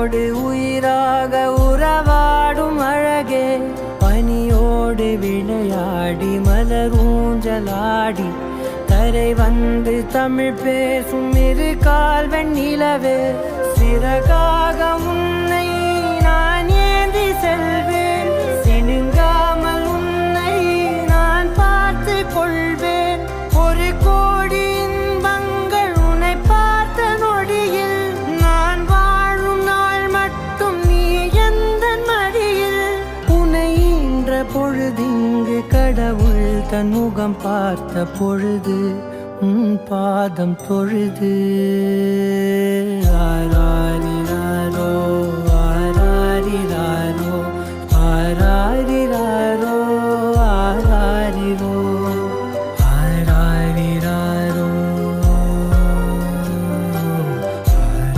உன்னோடு உயிராக உறவாடும் அழகே பனியோடு விளையாடி மலர் ஊஞ்சலாடி கரை வந்து தமிழ் பேசும் இரு கால் வெண்ணிலவே சிறகாக உன்னை நான் ஏந்தி செல்வேன் சினுங்காமல் உன்னை நான் பார்த்து கொள்வேன் ஒரு கோடி இன்பங்கள் உன்னை பார்த்த நொடியில் நான் வாழும் நாள் மட்டும் நீ எந்த மடியில் உன்னை ஈன்ற பொழுதிங்கு கடவுள் தன் முகம் பார்த்த பொழுது உன் பாதம் தொழுது